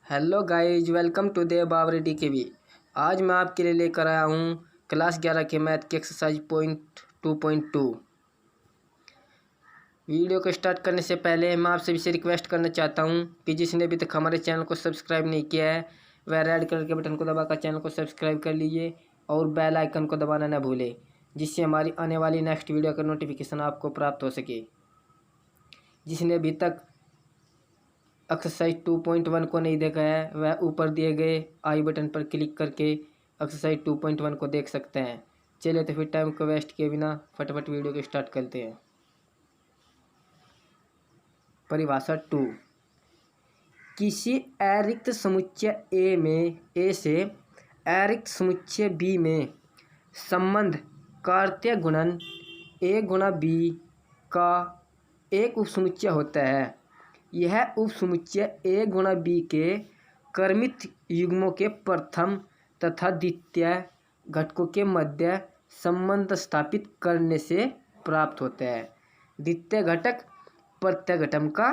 Hello guys, welcome to Dev Babri DKV। आज मैं आपके लिए लेकर आया हूँ क्लास 11 के मैथ की एक्सरसाइज पॉइंट 2.2। वीडियो को स्टार्ट करने से पहले मैं आपसे भी रिक्वेस्ट करना चाहता हूँ कि जिसने अभी तक हमारे चैनल को सब्सक्राइब नहीं किया है वह रेड कलर के बटन को दबाकर चैनल को सब्सक्राइब कर लीजिए और बेल आइकन को दबाना न भूलें, जिससे हमारी आने वाली नेक्स्ट वीडियो का नोटिफिकेशन आपको प्राप्त हो सके। जिसने अभी तक एक्सरसाइज 2.1 को नहीं देखा है वह ऊपर दिए गए आई बटन पर क्लिक करके एक्सरसाइज 2.1 को देख सकते हैं। चलिए तो फिर टाइम को वेस्ट किए बिना फटाफट वीडियो को स्टार्ट करते हैं। परिभाषा 2। किसी अरिक्त समुच्चय ए से अरिक्त समुच्चय बी में संबंध कार्तीय गुणन a गुणा b का एक उपसमुच्चय होता है। यह उपसमुच्चय a गुणा b के क्रमित युग्मों के प्रथम तथा द्वितीय घटकों के मध्य संबंध स्थापित करने से प्राप्त होता है। द्वितीय घटक प्रत्यय घटक का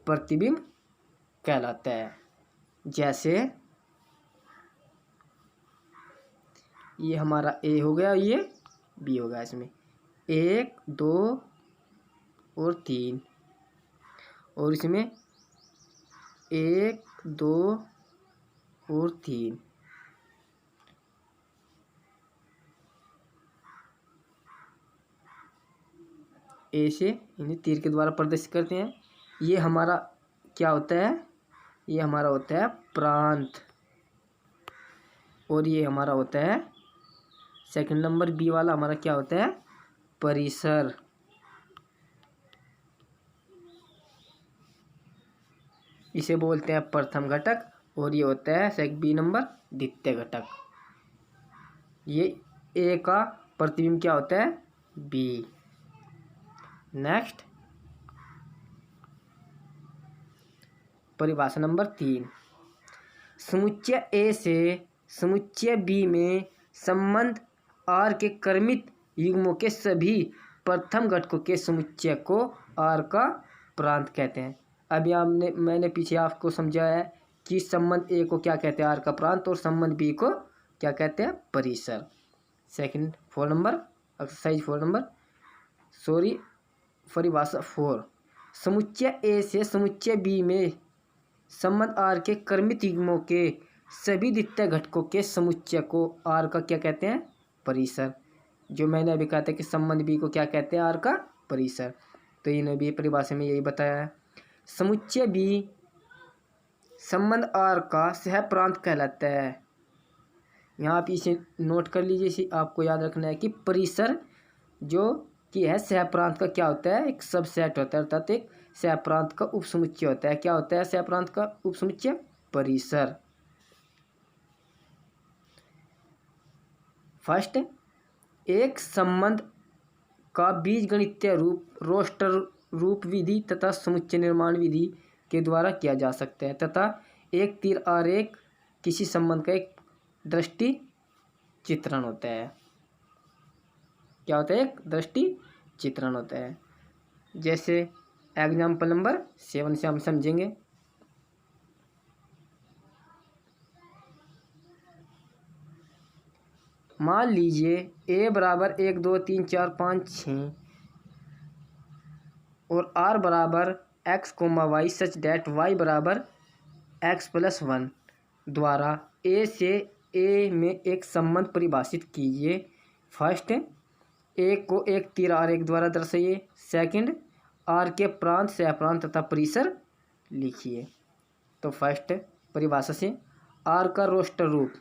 प्रतिबिंब कहलाता है। जैसे ये हमारा a हो गया, ये b हो गया। इसमें 1, 2 और 3, और इसमें 1, 2 और 3। ए से इन्हें तीर के द्वारा प्रदर्शित करते हैं। ये हमारा क्या होता है? ये हमारा होता है प्रांत, और ये हमारा होता है सेकंड नंबर बी वाला हमारा क्या होता है? परिसर। इसे बोलते हैं प्रथम घटक, और ये होता है बी नंबर द्वितीय घटक। ये ए का प्रतिबिंब क्या होता है? बी। नेक्स्ट परिभाषा नंबर 3। समुच्चय ए से समुच्चय बी में संबंध आर के क्रमित युग्मों के सभी प्रथम घटकों के समुच्चय को आर का प्रांत कहते हैं। अभी मैंने पीछे आपको समझाया है कि संबंध ए को क्या कहते हैं? आर का प्रांत, और संबंध बी को क्या कहते हैं? परिसर। सेकंड 4 नंबर एक्सरसाइज 4 नंबर परिभाषा 4। समुच्चय ए से समुच्चय बी में संबंध आर के क्रमित युग्मों के सभी द्वितीय घटकों के समुच्चय को आर का क्या कहते हैं? परिसर। जो मैंने अभी कहा था कि संबंध बी को क्या कहते हैं? आर का परिसर। तो इन्होंने भी परिभाषा में यही बताया है। समुच्चय बी संबंध आर का सह प्रांत कहलाता है। यहाँ आप इसे नोट कर लीजिए। इसे आपको याद रखना है कि परिसर जो कि है सह प्रांत का क्या होता है? एक सबसेट होता है, अर्थात एक सह प्रांत का उपसमुच्चय होता है। क्या होता है सह प्रांत का उपसमुच्चय? परिसर। फर्स्ट, एक संबंध का बीजगणितीय रूप रोस्टर रूप विधि तथा समुच्चय निर्माण विधि के द्वारा किया जा सकता है, तथा एक तीर आरेख किसी संबंध का एक दृष्टि चित्रण होता है। क्या होता है? एक दृष्टि चित्रण होता है। जैसे एग्जाम्पल नंबर 7 से हम समझेंगे। मान लीजिए a बराबर 1, 2, 3, 4, 5, 6 और r बराबर x, y सच डेट y बराबर x + 1 द्वारा a से a में एक संबंध परिभाषित कीजिए। फर्स्ट, a को एक तीर आरेख द्वारा दर्शाइए। सेकंड, r के प्रांत, सह प्रांत तथा परिसर लिखिए। तो फर्स्ट परिभाषा से r का रोस्टर रूप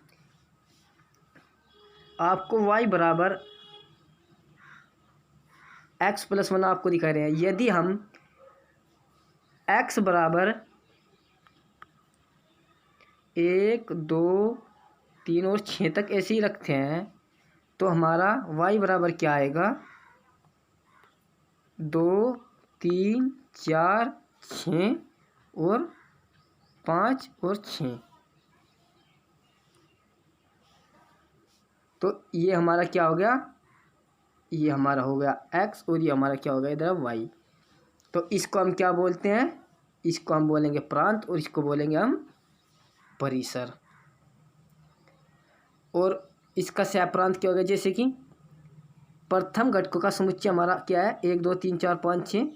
आपको y बराबर x + 1 आपको दिखा रहे हैं। यदि हम x बराबर 1, 2, 3 और 6 तक ऐसे ही रखते हैं तो हमारा y बराबर क्या आएगा? 2, 3, 4, 6 और 5 और 6। तो ये हमारा क्या हो गया? ये हमारा हो गया x, और ये हमारा क्या हो गया इधर? y। तो इसको हम क्या बोलते हैं? इसको हम बोलेंगे प्रांत, और इसको बोलेंगे हम परिसर। और इसका सह प्रांत क्या होगा, जैसे कि प्रथम घटकों का समुच्चय हमारा क्या है, 1 2 3 4 5 6,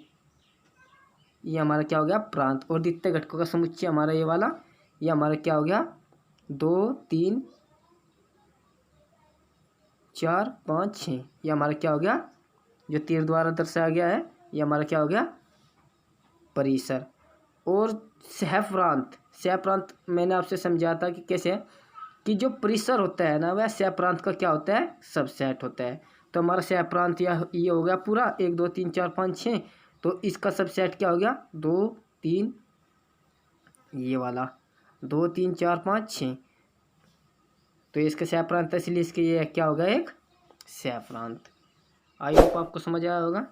ये हमारा क्या हो गया प्रांत। और द्वितीय घटकों का समुच्चय हमारा ये वाला, ये हमारा क्या हो गया 2 3 4 5 6, ये हमारा क्या हो गया, जो तीर द्वारा दर्शाया गया है, ये हमारा क्या हो गया परिसर। और सह प्रांत मैंने आपसे समझाया था कि कैसे है कि जो परिसर होता है ना, वह सह प्रांत का क्या होता है, सबसेट होता है। तो हमारा सह प्रांत ये हो गया पूरा 1 2 3 4 5 6, तो इसका सबसेट क्या हो गया 2 3, ये वाला 2 3 4 5 6, तो इसका सह प्रांत, इसलिए इसके ये क्या होगा एक सह प्रांत। आई होप आपको समझ आया होगा।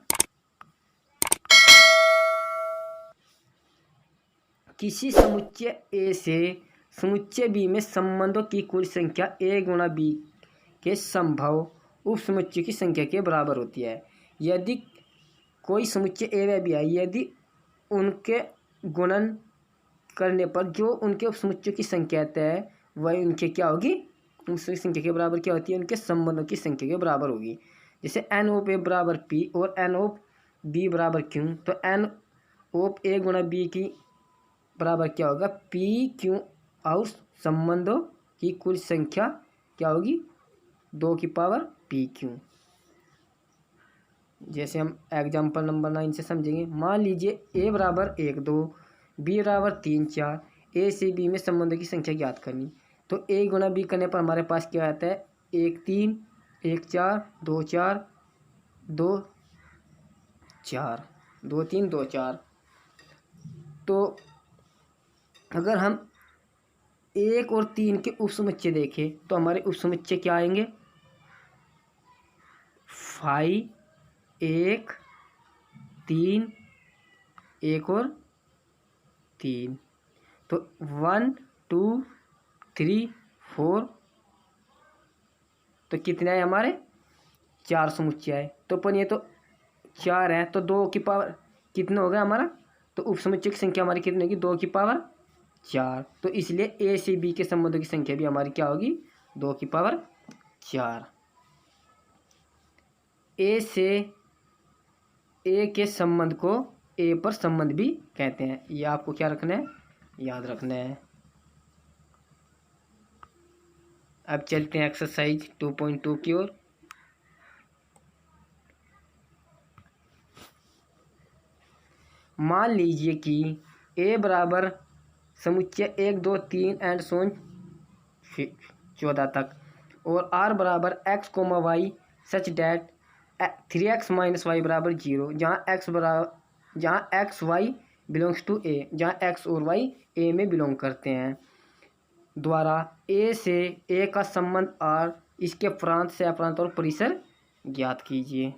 किसी समुच्चय ए से समुच्चय बी में संबंधों की कुल संख्या a गुणा b के संभव उप समुच्चय की संख्या के बराबर होती है। यदि कोई समुच्चय ए व बी है, यदि उनके गुणन करने पर जो उनके उप समुच्चय की संख्या है वह उनके क्या होगी, उस संख्या के बराबर क्या होती है, उनके संबंधों की संख्या के बराबर होगी। जैसे एन ऑफ ए बराबर पी और एन ऑफ बी बराबर क्यू, तो एन ऑफ ए गुणा बी की बराबर क्या होगा पी क्यू, और संबंधों की कुल संख्या क्या होगी 2 की पावर पी क्यू। जैसे हम एग्जाम्पल नंबर 9 से समझेंगे। मान लीजिए ए बराबर 1 2, बी बराबर 3 4, ए से बी में संबंधों की संख्या ज्ञात करनी। तो ए गुणा बी करने पर हमारे पास क्या आता है 1 3 1 4 2 4 2 4 2 3 2 4। तो अगर हम 1 और 3 के उप समुच्चय देखें तो हमारे उप समुच्चय क्या आएंगे 5 1 3 1 और 3, तो 1 2 3 4, तो कितने आए हमारे 4 समुच्चय आए। तो अपन ये तो 4 है, तो 2 की पावर कितना हो गया हमारा, तो उप समुच्चय की संख्या हमारी कितनी होगी 2 की पावर 4। तो इसलिए ए से बी के संबंधों की संख्या भी हमारी क्या होगी 2 की पावर 4। ए से ए के संबंध को ए पर संबंध भी कहते हैं। ये आपको क्या रखना है, याद रखना है। अब चलते हैं एक्सरसाइज 2.2 की ओर। मान लीजिए कि ए बराबर समुच्चय 1 2 3 एंड सोन 14 तक, और आर बराबर x comma Y such that 3x minus y बराबर 0, जहाँ x y belongs to A, जहाँ एक्स और वाई ए में बिलोंग करते हैं, द्वारा ए से ए का संबंध आर, इसके प्रांत से अप्रांत और परिसर ज्ञात कीजिए।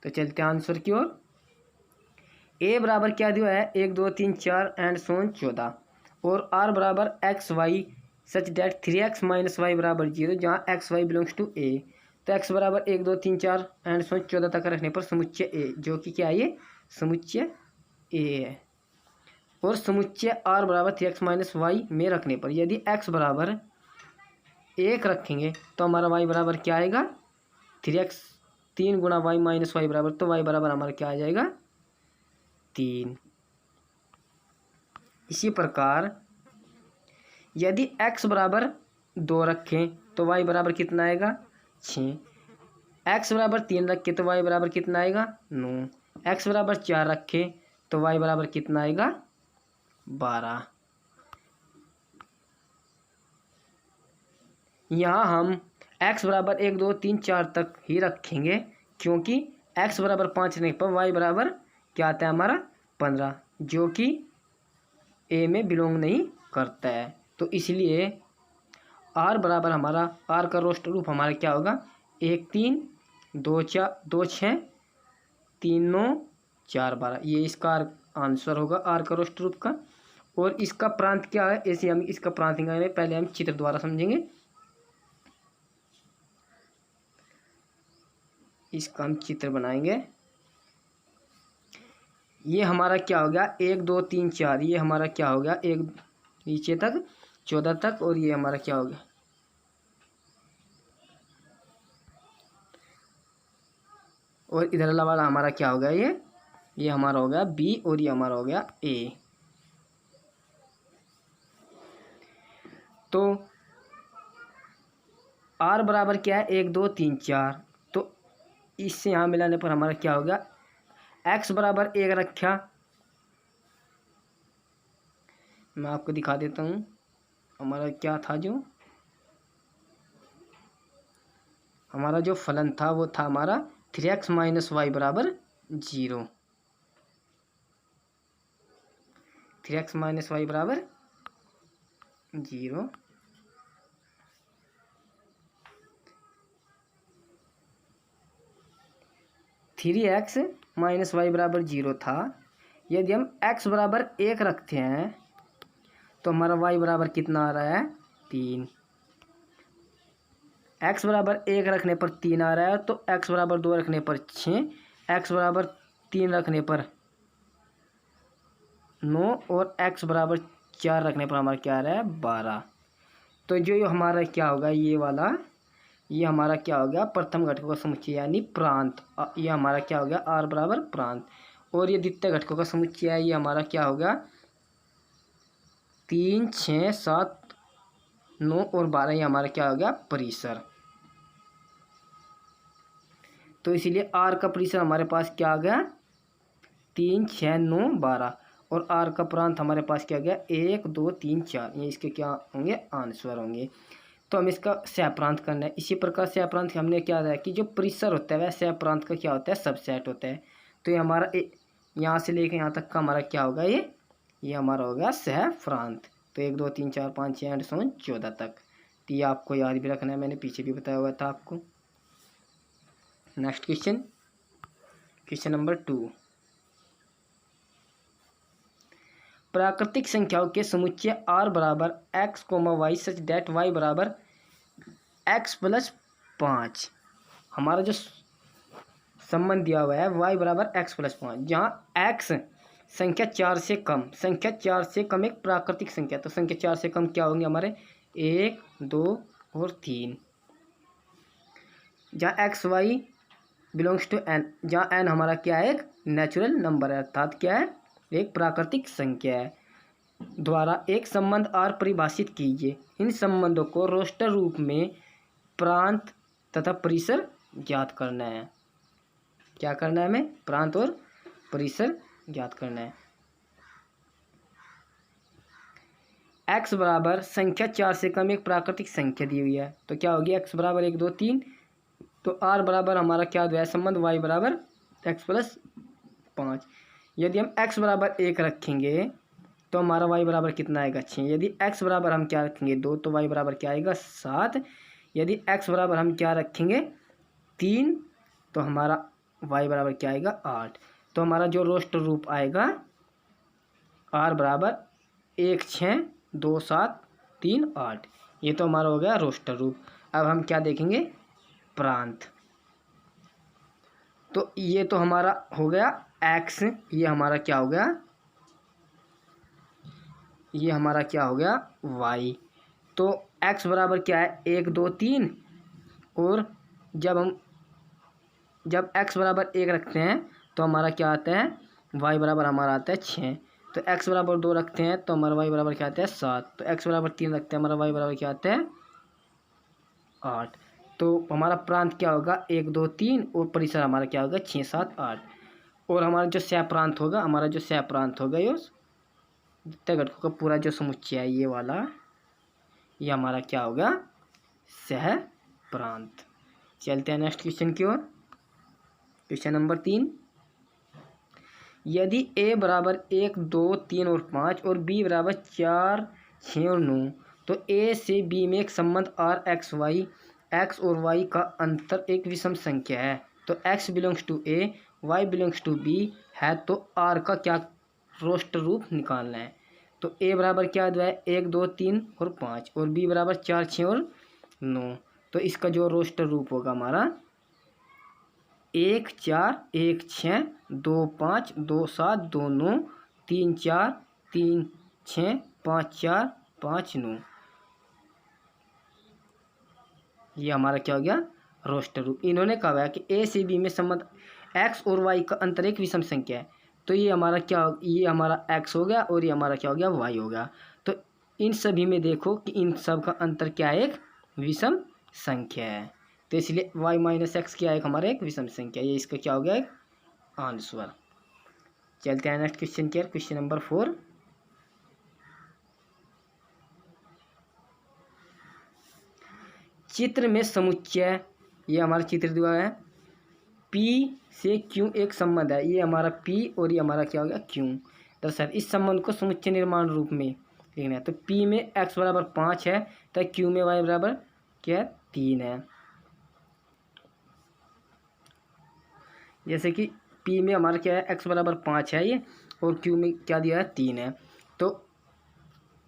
तो चलते हैं आंसर की ओर। ए बराबर क्या दिया है 1 2 3 4 एंड सोन 14, और आर बराबर x y such that 3x minus y बराबर 0, जहाँ x y belongs to A. तो एक्स बराबर 1 2 3 4 एंड सोन 14 तक रखने पर समुच्चय ए, जो कि क्या है ये समुच्चय ए है। और समुच्चय आर बराबर 3x माइनस वाई में रखने पर यदि एक्स बराबर 1 रखेंगे तो हमारा वाई बराबर क्या आएगा 3x, 3 गुणा वाई माइनस वाई बराबर, तो वाई बराबर हमारा क्या आ जाएगा 3। इसी प्रकार यदि x बराबर 2 रखें तो y बराबर कितना आएगा 6, x बराबर 3 रखें तो y बराबर कितना आएगा 9, x बराबर 4 रखें तो y बराबर कितना आएगा 12। यहाँ हम x बराबर 1 2 3 4 तक ही रखेंगे, क्योंकि x बराबर 5 रखने पर y बराबर क्या आता है हमारा 15, जो कि a में बिलोंग नहीं करता है। तो इसलिए r बराबर हमारा r का रोस्ट रूप हमारा क्या होगा 1 3 2 4 2 6 3 9 4 12, ये इसका आंसर होगा r का रोस्ट रूप का। और इसका प्रांत क्या है, ऐसे हम इसका प्रांत निकालेंगे, पहले हम चित्र द्वारा समझेंगे। इसका हम चित्र बनाएंगे। ये हमारा क्या हो गया 1 2 3 4, ये हमारा क्या हो गया 1 नीचे तक 14 तक, और ये हमारा क्या हो गया, और इधर वाला हमारा क्या हो गया, ये हमारा हो गया बी, और ये हमारा हो गया ए। तो आर बराबर क्या है, 1 2 3 4, तो इससे यहाँ मिलाने पर हमारा क्या हो गया, एक्स बराबर 1 रखा। मैं आपको दिखा देता हूँ हमारा क्या था, जो हमारा जो फलन था वो था हमारा 3x माइनस वाई बराबर 0। 3x माइनस वाई बराबर 0। थ्री एक्स माइनस वाई बराबर 0 था। यदि हम x बराबर 1 रखते हैं तो हमारा y बराबर कितना आ रहा है, 3। x बराबर 1 रखने पर 3 आ रहा है, तो x बराबर 2 रखने पर 6, x बराबर 3 रखने पर 9, और x बराबर 4 रखने पर हमारा क्या आ रहा है, 12। तो जो हमारा क्या होगा, ये वाला, ये हमारा क्या हो गया, प्रथम घटकों का समुच्चय यानी प्रांत। ये हमारा क्या हो गया, आर बराबर प्रांत। और ये द्वितीय घटकों का समुच्चय है, ये हमारा क्या हो गया, 3 6 7 9 और 12, ये हमारा क्या हो गया, परिसर। तो इसीलिए आर का परिसर हमारे पास क्या आ गया, 3 6 9 12, और आर का प्रांत हमारे पास क्या गया, 1 2 3 4। ये इसके क्या होंगे, आंसर होंगे। तो हम इसका सह प्रांत करना है। इसी प्रकार सह प्रांत हमने क्या है कि जो परिसर होता है वह सह प्रांत का क्या होता है, सबसेट होता है। तो ये हमारा यहाँ से लेकर यहाँ तक का हमारा क्या होगा, ये हमारा होगा सह प्रांत। तो 1 2 3 4 5 6 8 9 14 तक। तो ये आपको याद भी रखना है, मैंने पीछे भी बताया हुआ था आपको। Next question, question number 2। प्राकृतिक संख्याओं के समुच्चय r बराबर x, y सच डेट y बराबर x प्लस 5। हमारा जो संबंध दिया हुआ है y बराबर x प्लस 5, जहाँ x संख्या 4 से कम, संख्या 4 से कम एक प्राकृतिक संख्या। तो संख्या 4 से कम क्या होंगे हमारे, 1 2 और 3। जहाँ x y belongs to n, जहाँ n हमारा क्या है, एक नेचुरल नंबर है, अर्थात क्या है, एक प्राकृतिक संख्या है, द्वारा एक संबंध r परिभाषित कीजिए। इन संबंधों को रोस्टर रूप में प्रांत तथा परिसर ज्ञात करना है। क्या करना है हमें, प्रांत और परिसर ज्ञात करना है। x बराबर संख्या 4 से कम एक प्राकृतिक संख्या दी हुई है, तो क्या होगी, x बराबर 1 2 3। तो r बराबर हमारा क्या दिया है संबंध, y बराबर x प्लस 5। यदि हम x बराबर 1 रखेंगे तो हमारा y बराबर कितना आएगा, 6। यदि x बराबर हम क्या रखेंगे, 2, तो y बराबर क्या आएगा, 7। यदि x बराबर हम क्या रखेंगे, 3, तो हमारा y बराबर क्या आएगा, 8। तो हमारा जो रोस्टर रूप आएगा r बराबर 1 6 2 7 3 8। ये तो हमारा हो गया रोस्टर रूप। अब हम क्या देखेंगे, प्रांत। तो ये तो हमारा हो गया x, ये हमारा क्या हो गया, ये हमारा क्या हो गया, y। तो x बराबर क्या है, 1 2 3, और जब x बराबर 1 रखते हैं तो हमारा क्या आता है, y बराबर हमारा आता है 6। तो x बराबर 2 रखते हैं तो हमारा y बराबर क्या आता है, 7। तो x बराबर 3 रखते हैं, हमारा y बराबर क्या आता है, 8। तो हमारा प्रांत क्या होगा, 1 2 3, और परिसर हमारा क्या होगा, 6 7 8। और हमारा जो सह प्रांत होगा, हमारा जो सह प्रांत होगा, ये द्वितीय घटकों का पूरा जो समुच्चय है ये वाला, ये हमारा क्या होगा, सह प्रांत। चलते हैं नेक्स्ट क्वेश्चन की ओर। Question number 3। यदि a बराबर 1 2 3 और 5 और b बराबर 4 6 और 9, तो a से b में एक संबंध r x और y का अंतर एक विषम संख्या है। तो x belongs to a, y belongs to b है, तो r का क्या रोस्टर रूप निकालना है। तो a बराबर क्या दिया है, 1 2 3 और 5, और b बराबर 4 6 और 9। तो इसका जो रोस्टर रूप होगा हमारा 1 4 1 6 2 5 2 7 2 9 3 4 3 6 5 4 5 9। ये हमारा क्या हो गया, रोस्टर रूप। इन्होंने कहा है कि ए से बी में संबंध एक्स और वाई का अंतर एक विषम संख्या है। तो ये हमारा क्या, ये हमारा एक्स हो गया और ये हमारा क्या हो गया, वाई हो गया। तो इन सभी में देखो कि इन सब का अंतर क्या है, एक विषम संख्या है। तो इसलिए वाई माइनस एक्स क्या है, हमारा एक विषम संख्या। ये इसका क्या हो गया, एक आंसर। चलते हैं नेक्स्ट क्वेश्चन की, क्वेश्चन नंबर 4। चित्र में समुच्चय, ये हमारा चित्र दिया है, P से Q एक संबंध है। ये हमारा P और ये हमारा क्या हो गया, Q। दरअसल इस संबंध को समुच्चय निर्माण रूप में लिखना है। तो P में x बराबर 5 है, तो Q में y बराबर क्या है, 3 है। जैसे कि P में हमारा क्या है, x बराबर 5 है ये, और Q में क्या दिया है, 3 है। तो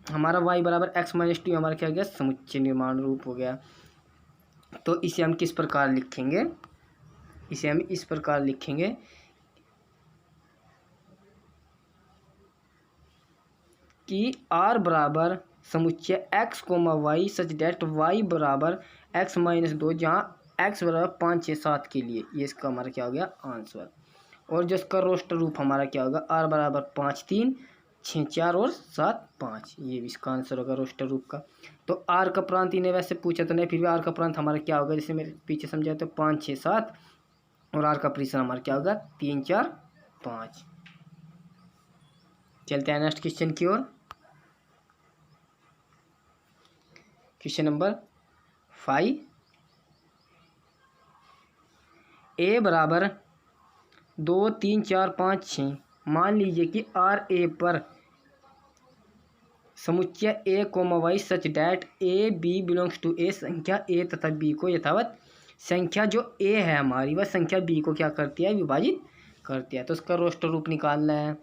हमारा y बराबर x माइनस 2 हमारा क्या हो गया, समुच्चय निर्माण रूप हो गया। तो इसे हम किस प्रकार लिखेंगे, इसे हम इस प्रकार लिखेंगे कि R बराबर समुच्चय x कोमा वाई सच डेट y बराबर x माइनस 2, जहाँ x बराबर 5 6 7 के लिए। ये इसका हमारा क्या हो गया, आंसर। और जो इसका रोस्टर रूप हमारा क्या होगा, R बराबर 5 3 6 4 और 7 5। ये भी इसका आंसर होगा रोस्टर रूप का। तो R का प्रांत इन्हें वैसे पूछा तो नहीं, फिर भी R का प्रांत हमारा क्या होगा, जैसे मेरे पीछे समझाया तो 5 6 7, और R का परिसर हमारा क्या होगा, 3 4 5। चलते हैं नेक्स्ट क्वेश्चन की ओर। Question number 5। A बराबर 2 3 4 5 6। मान लीजिए कि R A पर समुच्चय A comma Y such that A B belongs to A। संख्या A तथा B को यथावत संख्या जो A है हमारी, वह संख्या B को क्या करती है, विभाजित करती है। तो उसका रोस्टर रूप निकालना है।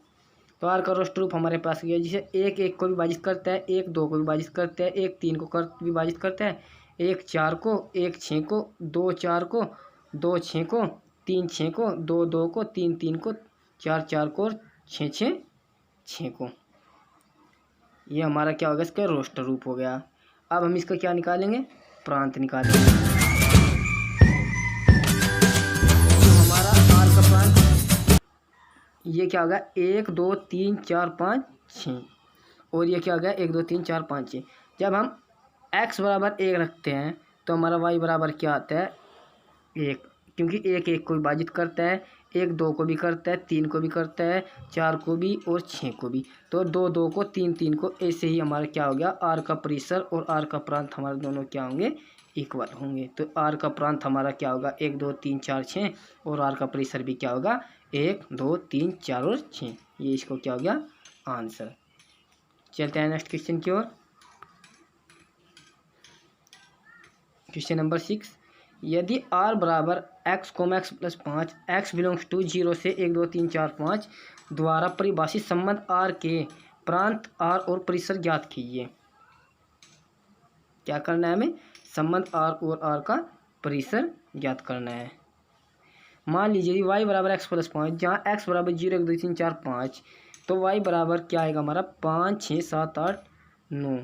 तो R का रोस्टर रूप हमारे पास गया, जिसे 1 1 को विभाजित करता है, 1 2 को विभाजित करता है, 1 3 को विभाजित करता है, 1 4 को, 1 6 को, 2 4 को, 2 6 को, 3 6 को, 2 2 को, 3 3 को, 4 4 को और 6 6 6 को। ये हमारा क्या होगा, इसका रोस्टर रूप हो गया। अब हम इसका क्या निकालेंगे, प्रांत निकालेंगे। तो हमारा R का प्रांत ये क्या होगा, 1 2 3 4 5 6, और ये क्या हो गया, 1 2 3 4 5 6। जब हम x बराबर 1 रखते हैं तो हमारा y बराबर क्या आता है, 1, क्योंकि 1 1 को विभाजित करता है, 1 2 को भी करता है, 3 को भी करता है, 4 को भी और 6 को भी। तो 2 2 को, 3 3 को, ऐसे ही हमारा क्या हो गया, R का परिसर और R का प्रांत हमारे दोनों क्या होंगे, इक्वल होंगे। तो R का प्रांत हमारा क्या होगा, 1 2 3 4 6, और R का परिसर भी क्या होगा, 1 2 3 4 और 6। ये इसको क्या हो गया, आंसर। चलते हैं नेक्स्ट क्वेश्चन की ओर। Question number 6। यदि R बराबर x कोमा x plus 5 x belongs to 0 से 1 2 3 4 5 द्वारा परिभाषित संबंध R के प्रांत R और परिसर ज्ञात कीजिए। क्या करना है हमें, संबंध R और R का परिसर ज्ञात करना है। मान लीजिए y बराबर x प्लस 5, जहाँ x बराबर 0 1 2 3 4 5, तो y बराबर क्या आएगा हमारा, 5 6 7 8 9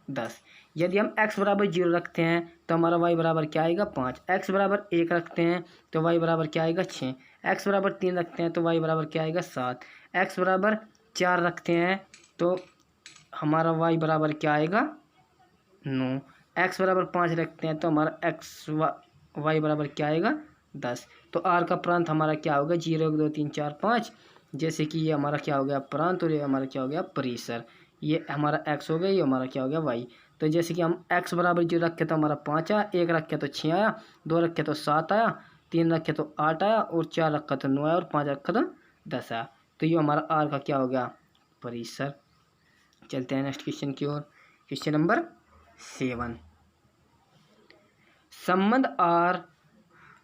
10। यदि हम x बराबर 0 रखते हैं तो हमारा y बराबर क्या आएगा, 5। x बराबर 1 रखते हैं तो y बराबर क्या आएगा, 6। x बराबर 3 रखते हैं तो y बराबर क्या आएगा, 7। x बराबर 4 रखते हैं तो हमारा y बराबर क्या आएगा, 9। x बराबर 5 रखते हैं तो हमारा y बराबर क्या आएगा, 10। तो R का प्रांत हमारा क्या होगा, 0 1 2 3 4 5। जैसे कि ये हमारा क्या हो गया, प्रांत, और ये हमारा क्या हो गया, परिसर। ये हमारा x हो गया, ये हमारा क्या हो गया, y। तो जैसे कि हम x बराबर 0 रखे तो हमारा 5 आया, 1 रखे तो 6 आया, 2 रखे तो 7 आया, 3 रखे तो 8 आया, और 4 रखा तो 9 आया, और 5 रखा तो 10 आया। तो ये हमारा R का क्या हो गया, परिसर। चलते हैं नेक्स्ट क्वेश्चन की ओर। Question number 7। संबंध R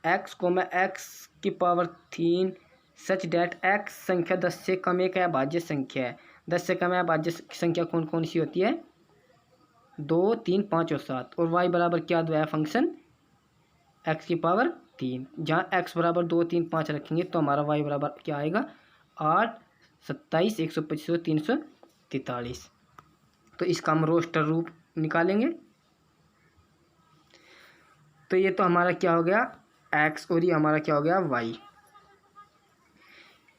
x कोमा x की पावर 3 सच डैट x संख्या 10 से कम एक अभाज्य संख्या है। 10 से कम अभाज्य संख्या कौन कौन सी होती है, 2 3 5 और 7। और y बराबर क्या दिया है फंक्शन, x की पावर 3। जहाँ x बराबर 2 3 5 रखेंगे तो हमारा y बराबर क्या आएगा, 8 27 125 343। तो इसका हम रोस्टर रूप निकालेंगे। तो ये तो हमारा क्या हो गया x और ये हमारा क्या हो गया y।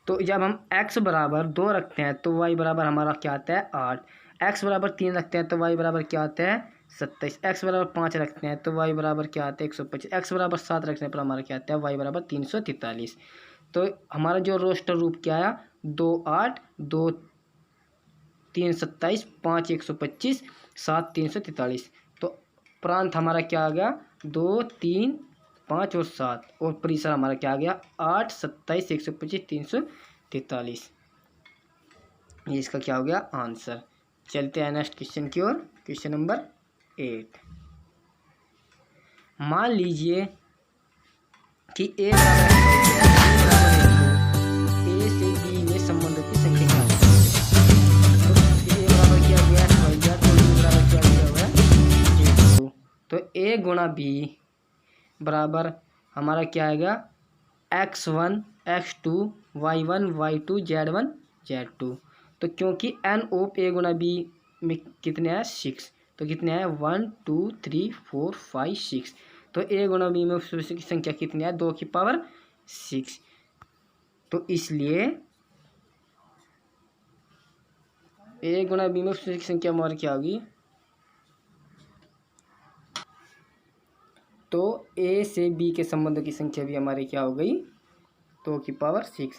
तो जब हम x बराबर 2 रखते हैं तो y बराबर हमारा क्या आता है 8, x बराबर 3 रखते हैं तो y बराबर क्या आता है 27, x बराबर 5 रखते हैं तो y बराबर क्या आता है 125, x बराबर 7 रखने पर हमारा क्या आता है y बराबर 343। तो हमारा जो रोस्टर रूप क्या आया 2 8 2 3 27 5 125 7 343। तो प्रांत हमारा क्या आ गया 2 3 5 और 7 और परिसर हमारा क्या आ गया 8 27 125 343। ये इसका क्या हो गया आंसर। चलते हैं नेक्स्ट क्वेश्चन की ओर। Question number 8। मान लीजिए कि ए से बी में संबंधों की संख्या क्या है। तो ए बराबर क्या गया तो बी बराबर क्या दिया हुआ है 2। तो ए गुणा बी बराबर हमारा क्या आएगा x1 x2 y1 y2 z1 z2। तो क्योंकि n ऑफ ए गुणा बी में कितने हैं 6, तो कितने हैं 1 2 3 4 5 6। तो ए गुणा बी में की संख्या कितनी है 2 की पावर 6। तो इसलिए ए गुणा बी में की संख्या हमारी क्या होगी, तो ए से बी के संबंधों की संख्या भी हमारी क्या हो गई 2 की पावर 6।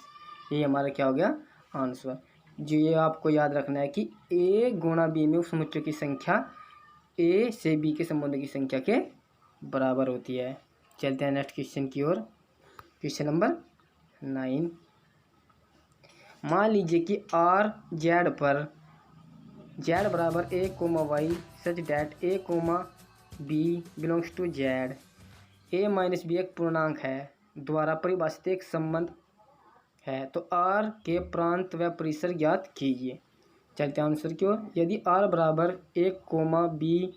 ये हमारा क्या हो गया आंसर। जो ये आपको याद रखना है कि ए गुणा बी में उपसमुच्चयों की संख्या ए से बी के संबंधों की संख्या के बराबर होती है। चलते हैं नेक्स्ट क्वेश्चन की ओर। Question number 9। मान लीजिए कि आर जेड पर जेड बराबर A comma Y such that A comma B belongs to Z A minus B एक पूर्णांक है द्वारा परिभाषित एक संबंध है। तो आर के प्रांत व परिसर ज्ञात कीजिए। चलते हैं आंसर की ओर। यदि आर बराबर A comma B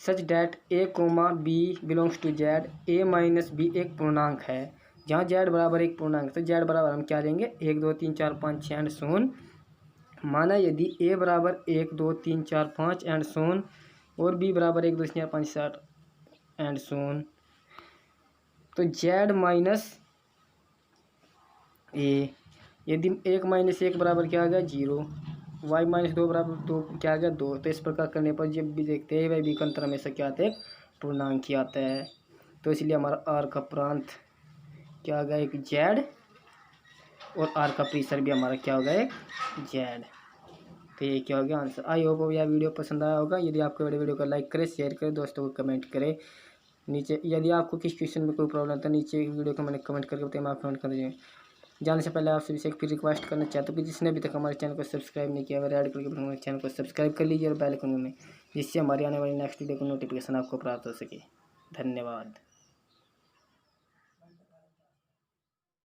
such that A comma B belongs to Z A minus B एक पूर्णांक है, जहाँ जेड बराबर एक पूर्णांक, तो जेड बराबर हम क्या लेंगे 1 2 3 4 5 6 एंड सोन। माना यदि ए बराबर 1 2 3 4 5 एंड सोन और बी बराबर 1 2 3 4 5 7 एंड सोन, तो जेड माइनस ए यदि 1 माइनस 1 बराबर क्या आ गया 0, वाई माइनस 2 बराबर 2 क्या आ गया 2। तो इस प्रकार करने पर जब भी देखते हैं वह बी का अंतर हमेशा क्या आता है पूर्णांक ही आता है। तो इसलिए हमारा आर का प्रांत क्या आ गया एक जेड और आर का परिसर भी हमारा क्या हो गया एक जेड। तो ये क्या हो गया आंसर। आई होप यह वीडियो पसंद आया होगा। यदि आपको वीडियो को लाइक करें, शेयर करें, दोस्तों को कमेंट करें। नीचे यदि आपको किस क्वेश्चन में कोई प्रॉब्लम था नीचे वीडियो को मैंने कमेंट करके बताया, आप कमेंट कर दीजिए। जाने से पहले आपसे एक फिर रिक्वेस्ट करना चाहता हूँ कि जिसने अभी तक हमारे चैनल को सब्सक्राइब नहीं किया, रेड करके हमारे चैनल को सब्सक्राइब कर लीजिए और बेल आइकन में, जिससे हमारी आने वाली नेक्स्ट वीडियो को नोटिफिकेशन आपको प्राप्त हो सके। धन्यवाद।